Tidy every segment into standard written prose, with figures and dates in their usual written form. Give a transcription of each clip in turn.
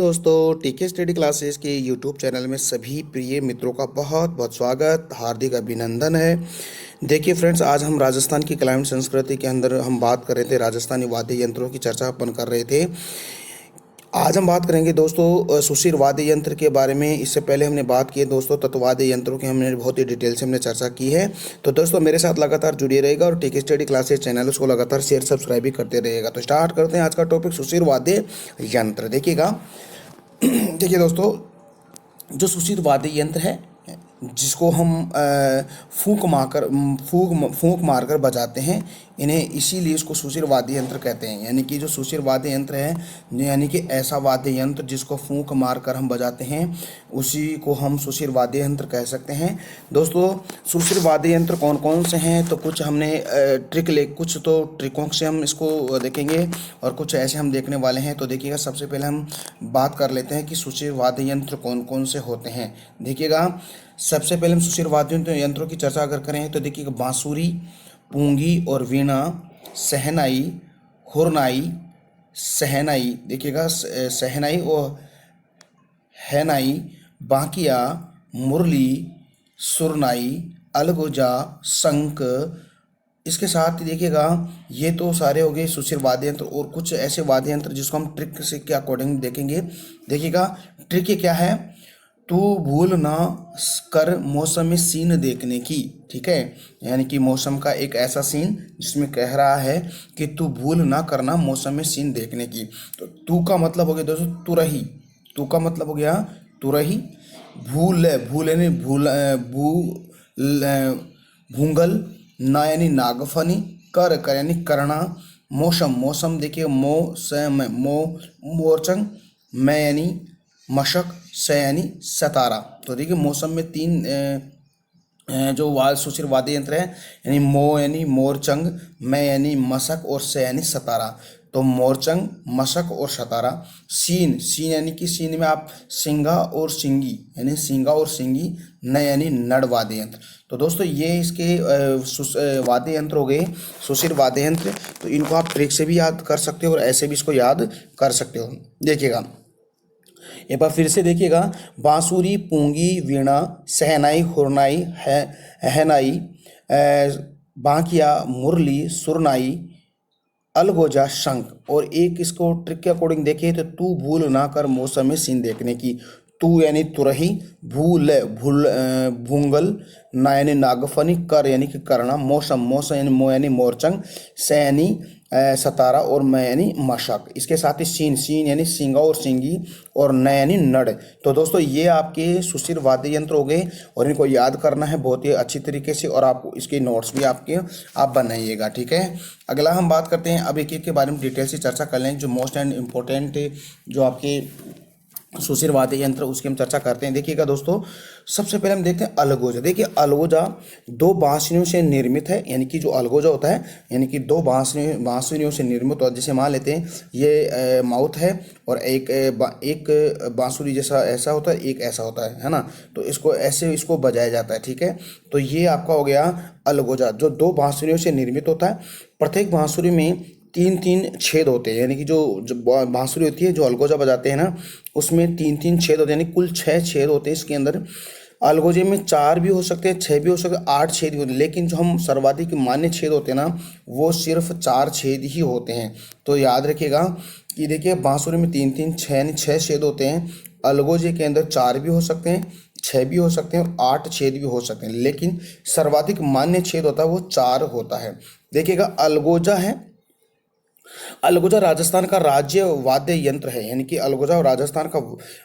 दोस्तों, टीके study classes के यूट्यूब चैनल में सभी प्रिय मित्रों का बहुत बहुत स्वागत, हार्दिक अभिनंदन है। देखिए फ्रेंड्स, आज हम राजस्थान की क्लाइमेट संस्कृति के अंदर हम बात कर रहे थे, राजस्थानी वाद्य यंत्रों की चर्चा अपन कर रहे थे। आज हम बात करेंगे दोस्तों सुशिर वाद्य यंत्र के बारे में। इससे पहले हमने बात की है दोस्तों तत्वाद्य यंत्रों की, हमने बहुत ही डिटेल से हमने चर्चा की है। तो दोस्तों मेरे साथ लगातार जुड़े रहेगा और टीके स्टडी क्लासेस चैनल उसको लगातार शेयर सब्सक्राइब भी करते रहेगा। तो स्टार्ट करते हैं आज का टॉपिक, सुशिर वाद्य यंत्र। देखिएगा देखिए दोस्तों, जो सुशिर वाद्य यंत्र है जिसको हम फूंक मारकर बजाते हैं, इन्हें इसीलिए इसको सुशिर वाद्य यंत्र कहते हैं। यानी कि जो सुशिर वाद्य यंत्र है, यानी कि ऐसा वाद्य यंत्र जिसको फूंक मारकर हम बजाते हैं, उसी को हम सुशिर वाद्य यंत्र कह सकते हैं। दोस्तों सुशिर वाद्य यंत्र कौन कौन से हैं, तो कुछ हमने कुछ तो ट्रिकों से हम इसको देखेंगे और कुछ ऐसे हम देखने वाले हैं। तो देखिएगा, सबसे पहले हम बात कर लेते हैं कि सुशिर वाद्य यंत्र कौन कौन से होते हैं। देखिएगा, सबसे पहले हम सुशिर वाद्य यंत्रों की चर्चा अगर करें तो देखिएगा, बांसुरी, पूंगी और वीणा, सहनाई, हुरनाई, सहनाई, देखिएगा सहनाई और हैनाई, बांकिया, मुरली, सुरनाई, अलगोजा, शंख। इसके साथ ही देखिएगा, ये तो सारे हो गए सुशिर वाद्य यंत्र। और कुछ ऐसे वाद्य यंत्र जिसको हम ट्रिक से के अकॉर्डिंग देखेंगे। देखिएगा, ट्रिक ये क्या है, तू भूल ना कर मौसम में सीन देखने की। ठीक है, यानी कि मौसम का एक ऐसा सीन जिसमें कह रहा है कि तू भूल ना करना मौसम में सीन देखने की। तो तू का मतलब हो गया दोस्तों तुरही, तू का मतलब हो गया तुरही। भूल भूल यानी भूंगल, ना यानी नागफनी, कर यानी करना, मौसम मौसम देखिए मोरचंग, मैं यानी मशक, स यानी सतारा। तो देखिए मौसम में तीन जो सुशिर वाद्य यंत्र है, यानी मो यानी मोरचंग, मैं यानी मशक और स यानी सतारा। तो मोरचंग, मशक और सतारा। सीन यानी कि सीन में आप सिंगा और सिंगी यानी सिंगा और सिंगी, न यानी नड़ वाद्य यंत्र। तो दोस्तों ये इसके वाद्य यंत्र हो गए, सुशिर वाद्य यंत्र। तो इनको आप ट्रिक से भी याद कर सकते हो और ऐसे भी इसको याद कर सकते हो। देखिएगा एक बार फिर से देखिएगा, बांसुरी, पूंगी, वीणा, सहनाई, हुरनाई, हैनाई, बांकिया, मुरली, सुरनाई, अलगोजा, शंख। और एक इसको ट्रिक के अकॉर्डिंग देखें तो तू भूल ना कर मौसम में सीन देखने की। तू यानी तुरही, भूंगल, ना यानी नागफनी, कर यानी कि करना, मौसम यानी यानी मोरचंग, स यानी सतारा और मैं यानी मशक। इसके साथ ही सीन यानी सिंगा और सिंगी और न यानी नड़। तो दोस्तों ये आपके सुशिर वाद्य यंत्र हो गए और इनको याद करना है बहुत ही अच्छी तरीके से, और आपको इसके नोट्स भी आप बनाइएगा। ठीक है, अगला हम बात करते हैं, अब एक एक के बारे में डिटेल से चर्चा कर लें। जो मोस्ट एंड इम्पोर्टेंट जो आपके सुशिर वाद्य यंत्र उसकी हम चर्चा करते हैं। देखिएगा दोस्तों, सबसे पहले हम देखते हैं अलगोजा। देखिए अलगोजा दो बांसुरियों से निर्मित है, यानी कि जो अलगोजा होता है यानी कि दो बांसुरियों से निर्मित होता है। जैसे मान लेते हैं ये माउथ है और एक बांसुरी जैसा ऐसा होता है, एक ऐसा होता है ना। तो इसको ऐसे इसको बजाया जाता है। ठीक है, तो ये आपका हो गया अलगोजा, जो दो बांसुरियों से निर्मित होता है। प्रत्येक बांसुरी में तीन तीन छेद होते हैं, यानी कि जो बांसुरी होती है जो अलगोजा बजाते हैं ना, उसमें तीन तीन छेद होते हैं, यानी कुल 6 छेद होते हैं इसके अंदर। अलगोजे में 4 भी हो सकते हैं, 6 भी हो सकते हैं, 8 छेद भी होते हैं, लेकिन जो हम सर्वाधिक मान्य छेद होते हैं ना, वो सिर्फ 4 छेद ही होते हैं। तो याद रखिएगा कि देखिए बांसुरी में 3 3 6 यानी 6 छेद होते हैं। अलगोजे के अंदर 4 भी हो सकते हैं, 6 भी हो सकते हैं और 8 छेद भी हो सकते हैं, लेकिन सर्वाधिक मान्य छेद होता है वो 4 होता है। देखिएगा अलगोजा है, अलगोजा राजस्थान का राज्य वाद्य यंत्र है, यानी कि अलगोजा राजस्थान का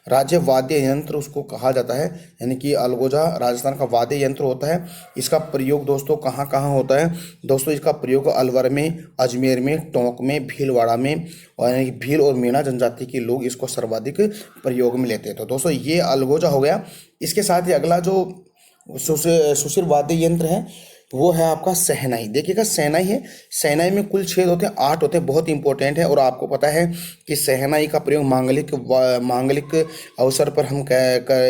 राज्य वाद्य यंत्र उसको कहा जाता है। यानी कि अलगोजा राजस्थान का वाद्य यंत्र होता है। इसका प्रयोग दोस्तों कहाँ कहाँ होता है, दोस्तों इसका प्रयोग अलवर में, अजमेर में, टोंक में, भीलवाड़ा में, और यानी कि भील और मीणा जनजाति के लोग इसको सर्वाधिक प्रयोग में लेते हैं। तो दोस्तों ये अलगोजा हो गया। इसके साथ ही अगला जो सुशिर वाद्य यंत्र है, वो है आपका शहनाई। देखिएगा शहनाई है, शहनाई में कुल छेद होते हैं, 8 होते हैं, बहुत इंपॉर्टेंट है। और आपको पता है कि शहनाई का प्रयोग मांगलिक अवसर पर हम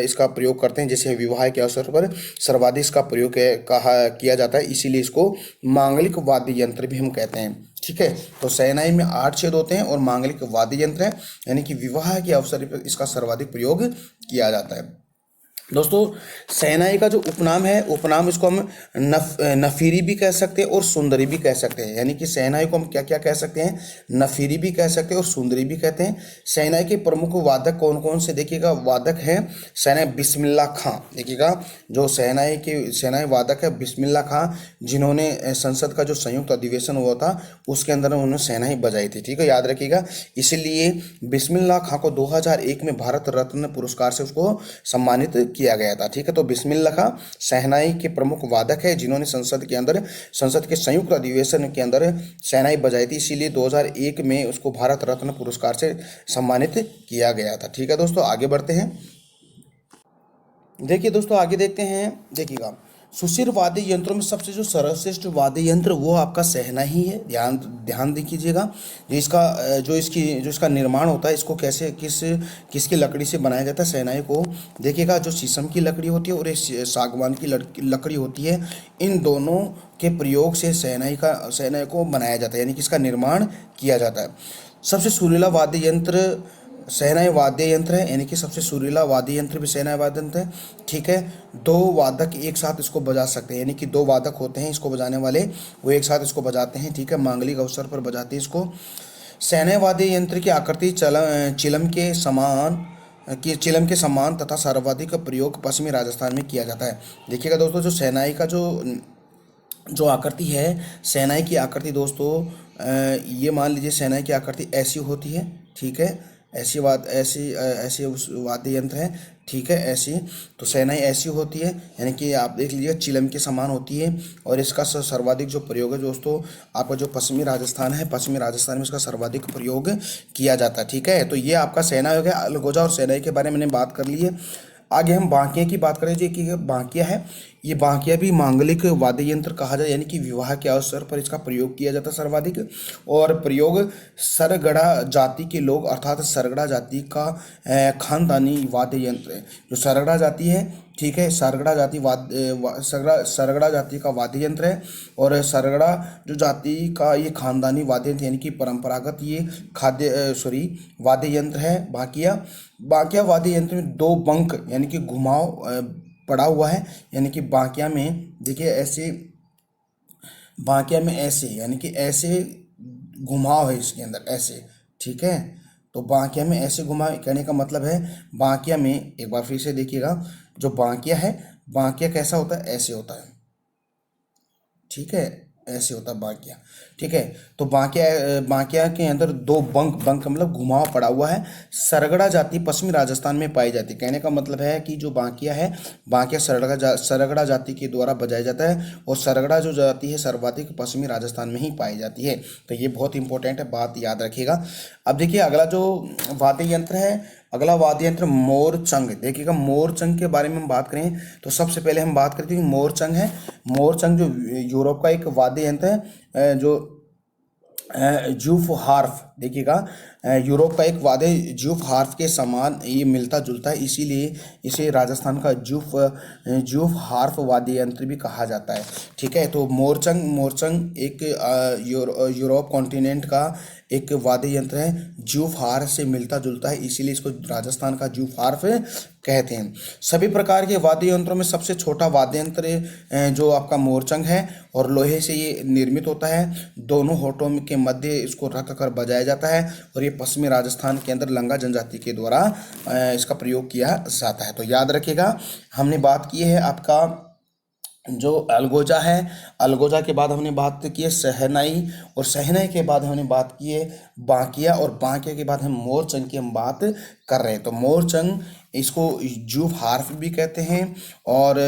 इसका प्रयोग करते हैं, जैसे विवाह के अवसर पर सर्वाधिक इसका प्रयोग किया जाता है, इसीलिए इसको मांगलिक वाद्य यंत्र भी हम कहते हैं। ठीक है, तो शहनाई में 8 छेद होते हैं और मांगलिक वाद्य यंत्र है, यानी कि विवाह के अवसर पर इसका सर्वाधिक प्रयोग किया जाता है। दोस्तों शहनाई का जो उपनाम है, उपनाम इसको हम नफीरी भी कह सकते हैं और सुंदरी भी कह सकते हैं। यानी कि शहनाई को हम क्या क्या कह सकते हैं, नफीरी भी कह सकते हैं और सुंदरी भी कहते हैं। शहनाई के प्रमुख वादक कौन कौन से, देखिएगा वादक हैं शहनाई बिस्मिल्लाह खां। देखिएगा जो शहनाई वादक है बिस्मिल्लाह खां, जिन्होंने संसद का जो संयुक्त अधिवेशन हुआ था उसके अंदर उन्होंने शहनाई बजाई थी। ठीक है, याद रखिएगा। इसीलिए बिस्मिल्लाह खां को 2001 में भारत रत्न पुरस्कार से उसको सम्मानित किया गया था। ठीक है, तो बिस्मिल्लाह खां शहनाई के प्रमुख वादक है, जिन्होंने संसद के संयुक्त अधिवेशन के अंदर शहनाई बजाई थी, इसीलिए 2001 में उसको भारत रत्न पुरस्कार से सम्मानित किया गया था। ठीक है दोस्तों, आगे बढ़ते हैं। देखिए दोस्तों आगे देखते हैं। देखिएगा सुशिर वाद्य यंत्रों में सबसे जो सर्वश्रेष्ठ वाद्य यंत्र वो आपका शहनाई है। ध्यान ध्यान दीजिएगा। जो इसका निर्माण होता है, इसको किसकी लकड़ी से बनाया जाता है शहनाई को। देखिएगा जो शीशम की लकड़ी होती है और एक सागवान की लकड़ी होती है, इन दोनों के प्रयोग से शहनाई को बनाया जाता है, यानी कि इसका निर्माण किया जाता है। सबसे सुरीला वाद्य यंत्र शहनाई वाद्य यंत्र है, यानी कि सबसे सुरीला वाद्य यंत्र भी शहनाई वाद्य यंत्र है। ठीक है, 2 वादक एक साथ इसको बजा सकते हैं, यानी कि 2 वादक होते हैं इसको बजाने वाले, वो एक साथ इसको बजाते हैं। ठीक है, मांगलिक अवसर पर बजाते हैं इसको। शहनाई वाद्य यंत्र की आकृति चिलम के समान तथा सर्वाधिक प्रयोग पश्चिमी राजस्थान में किया जाता है। देखिएगा दोस्तों, जो शहनाई का जो आकृति है, शहनाई की आकृति दोस्तों, ये मान लीजिए शहनाई की आकृति ऐसी होती है। ठीक है, ऐसी उस वाद्य यंत्र है। ठीक है, ऐसी तो शहनाई ऐसी होती है, यानी कि आप देख लीजिए चिलम के समान होती है। और इसका सर्वाधिक जो प्रयोग है दोस्तों, आपका जो पश्चिमी राजस्थान है, पश्चिमी राजस्थान में इसका सर्वाधिक प्रयोग किया जाता है। ठीक है, तो ये आपका शहनाई हो गया। अलगोजा और शहनाई के बारे में मैंने बात कर ली है। आगे हम बांकिया की बात करें। जो कि बांकिया है, ये बांकिया भी मांगलिक वाद्य यंत्र कहा जाए, यानी कि विवाह के अवसर पर इसका प्रयोग किया जाता है सर्वाधिक। और प्रयोग सरगड़ा जाति के लोग अर्थात सरगड़ा जाति का खानदानी वाद्य यंत्र है। जो सरगड़ा जाति है, ठीक है, सरगड़ा जाति का वाद्य यंत्र है। और सरगड़ा जो जाति का ये खानदानी वाद्य यंत्र, यानी कि परंपरागत ये वाद्य यंत्र है बांकिया वाद्य यंत्र में 2 बंक यानी कि घुमाव पड़ा हुआ है। यानी कि बांकिया में देखिए ऐसे यानी कि ऐसे घुमाव है इसके अंदर ऐसे। ठीक है, तो बांकिया में ऐसे घुमाव कहने का मतलब है, बांकिया में एक बार फिर से देखिएगा, जो बांकिया है, बांकिया कैसा होता है, ऐसे होता है। ठीक है, ऐसे होता है बांकिया। ठीक है, तो बांकिया के अंदर 2 बंक मतलब घुमाव पड़ा हुआ है। सरगड़ा जाति पश्चिमी राजस्थान में पाई जाती है। कहने का मतलब है कि जो बांकिया है, बांकिया सरगड़ा जाति के द्वारा बजाया जाता है। और सरगड़ा जो जाति है सर्वाधिक पश्चिमी राजस्थान में ही पाई जाती है। तो ये बहुत इंपॉर्टेंट है, बात याद रखिएगा। अब देखिए अगला जो वाद्य यंत्र है, अगला वाद्य यंत्र मोरचंग। देखिएगा मोरचंग के बारे में हम बात करें तो सबसे पहले हम बात करते हैं मोरचंग है। मोरचंग जो यूरोप का एक वाद्य यंत्र है, जो जूफ हार्फ। देखिएगा यूरोप का एक वाद्य जूफ हार्फ के समान ये मिलता जुलता है, इसीलिए इसे राजस्थान का जूफ हार्फ वाद्य यंत्र भी कहा जाता है। ठीक है, तो मोरचंग एक यूरोप कॉन्टिनेंट का एक वाद्य यंत्र है, जूफ हार्फ से मिलता जुलता है, इसीलिए इसको राजस्थान का जूफ हार्फ कहते हैं। सभी प्रकार के वाद्य यंत्रों में सबसे छोटा वाद्य यंत्र जो आपका मोरचंग है, और लोहे से ये निर्मित होता है। दोनों होठों के मध्य इसको रख कर बजाया जाता है। और ये पश्चिमी राजस्थान के अंदर लंगा जनजाति के द्वारा इसका प्रयोग किया जाता है। तो याद रखिएगा, हमने बात की है आपका जो अलगोजा है, अलगोजा के बाद हमने बात की है शहनाई, और शहनाई के बाद हमने बात की है बांकिया, और बांकिया के बाद हम मोरचंग की हम बात कर रहे हैं। तो मोरचंग इसको जूफ हार्फ भी कहते हैं और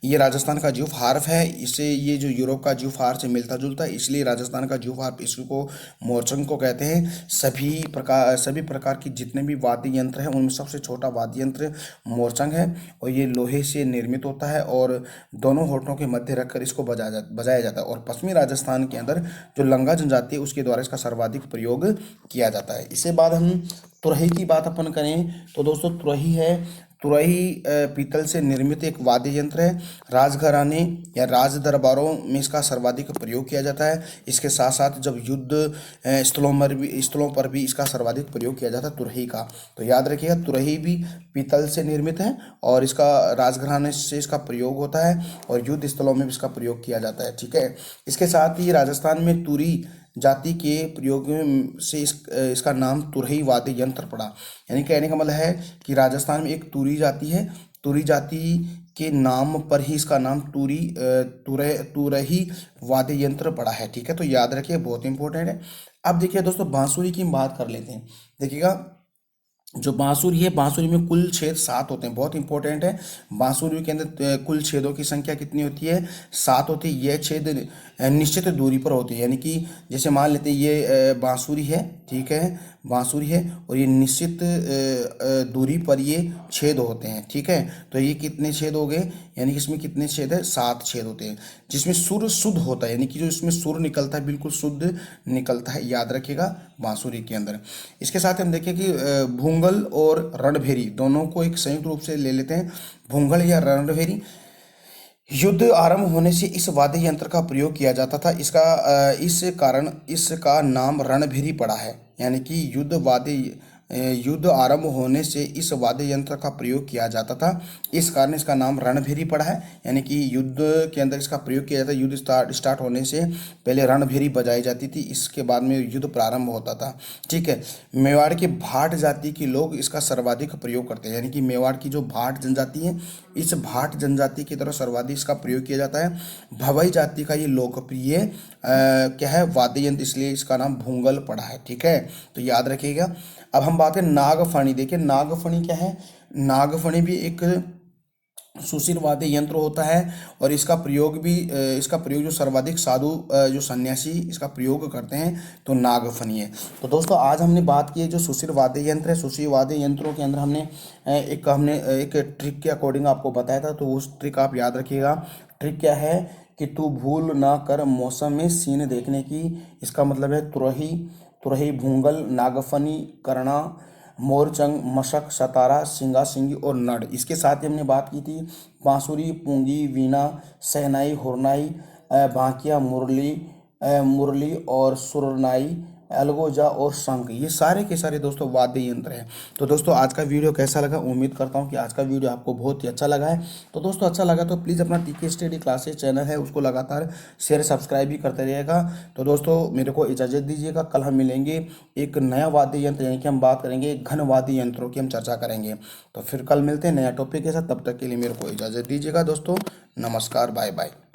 ये राजस्थान का जूफ हार्फ है। इसे ये जो यूरोप का जूफ हार्फ से मिलता जुलता है, इसलिए राजस्थान का जूफ हार्फ इसको मोरचंग को कहते हैं। सभी प्रकार की जितने भी वाद्य यंत्र हैं उनमें सबसे छोटा वाद्य यंत्र मोरचंग है और ये लोहे से निर्मित होता है और दोनों होठों के मध्य रखकर इसको बजाया जाता है। और पश्चिमी राजस्थान के अंदर जो लंगा जनजाति है उसके द्वारा इसका सर्वाधिक प्रयोग किया जाता है। इसके बाद हम तुरही की बात अपन करें तो दोस्तों तुरही है, तुरही पीतल से निर्मित एक वाद्य यंत्र है। राजघराने या राज दरबारों में इसका सर्वाधिक प्रयोग किया जाता है। इसके साथ साथ जब युद्ध स्थलों पर भी इसका सर्वाधिक प्रयोग किया जाता है तुरही का। तो याद रखिएगा तुरही भी पीतल से निर्मित है और इसका राजघराने से इसका प्रयोग होता है और युद्ध स्थलों में भी इसका प्रयोग किया जाता है। ठीक है, इसके साथ ही राजस्थान में तुरी जाति के प्रयोग से इसका नाम तुरही वाद्य यंत्र पड़ा। यानी कहने का मतलब है कि राजस्थान में एक तुरी जाति है, तुरी जाति के नाम पर ही इसका नाम तुरही वाद्य यंत्र पड़ा है। ठीक है, तो याद रखिए, बहुत इंपॉर्टेंट है। अब देखिए दोस्तों बांसुरी की बात कर लेते हैं। देखिएगा जो बांसुरी है, बांसुरी में कुल छेद 7 होते हैं, बहुत इंपॉर्टेंट है। बांसुरी के अंदर कुल छेदों की संख्या कितनी होती है? 7 होती है। यह छेद निश्चित दूरी पर होती है, यानी कि जैसे मान लेते हैं ये बांसुरी है, ठीक है, बांसुरी है और ये निश्चित दूरी पर ये छेद होते हैं। ठीक है, तो ये कितने छेद हो गए? यानी कि इसमें कितने छेद है? 7 छेद होते हैं, जिसमें सुर शुद्ध होता है, यानी कि जो इसमें सुर निकलता है बिल्कुल शुद्ध निकलता है। याद रखिएगा बांसुरी के अंदर। इसके साथ हम देखें कि भूंगल और रणभेरी दोनों को एक संयुक्त रूप से ले लेते हैं। भूंगल या रणभेरी, युद्ध आरंभ होने से इस वाद्य यंत्र का प्रयोग किया जाता था। इस कारण इसका नाम रणभेरी पड़ा है। यानी कि युद्ध आरंभ होने से इस वाद्य यंत्र का प्रयोग किया जाता था, इस कारण इसका नाम रणभेरी पड़ा है। यानी कि युद्ध के अंदर इसका प्रयोग किया जाता है। युद्ध स्टार्ट होने से पहले रणभेरी बजाई जाती थी, इसके बाद में युद्ध प्रारंभ होता था। ठीक है, मेवाड़ के भाट जाति के लोग इसका सर्वाधिक प्रयोग करते हैं। यानी कि मेवाड़ की जो भाट जनजाति है, इस भाट जनजाति की तरफ सर्वाधिक इसका प्रयोग किया जाता है। भवई जाति का ये लोकप्रिय क्या है? वाद्य यंत्र, इसलिए इसका नाम भूंगल पड़ा है। ठीक है, तो याद रखिएगा। अब हम बात करें नागफणी। देखिए नागफणी क्या है? नागफणी भी एक सुशिर वाद्य यंत्र होता है और इसका प्रयोग जो सर्वाधिक साधु जो सन्यासी इसका प्रयोग करते हैं, तो नागफनी है। तो दोस्तों आज हमने बात की है जो सुशिर वाद्य यंत्र है। सुशिर वाद्य यंत्रों के अंदर हमने एक ट्रिक के अकॉर्डिंग आपको बताया था, तो उस ट्रिक आप याद रखिएगा। ट्रिक क्या है कि तू भूल ना कर मौसम में सीन देखने की। इसका मतलब है तुरही, भूंगल, नागफनी, करना, मोरचंग, मशक, सतारा, सिंगा सिंगी और नड। इसके साथ ही हमने बात की थी बांसुरी, पूंगी, वीणा, शहनाई, हुरनाई, भांकिया, मुरली और सुरनाई, अलगोजा और शंख, ये सारे के सारे दोस्तों वाद्य यंत्र हैं। तो दोस्तों आज का वीडियो कैसा लगा? उम्मीद करता हूँ कि आज का वीडियो आपको बहुत ही अच्छा लगा है। तो दोस्तों अच्छा लगा तो प्लीज़ अपना टीके स्टडी क्लासेस चैनल है उसको लगातार शेयर सब्सक्राइब भी करते रहिएगा। तो दोस्तों मेरे को इजाज़त दीजिएगा, कल हम मिलेंगे एक नया वाद्य यंत्र, यानी कि हम बात करेंगे घन वाद्य यंत्रों की हम चर्चा करेंगे। तो फिर कल मिलते हैं नया टॉपिक के साथ, तब तक के लिए मेरे को इजाज़त दीजिएगा दोस्तों। नमस्कार, बाय बाय।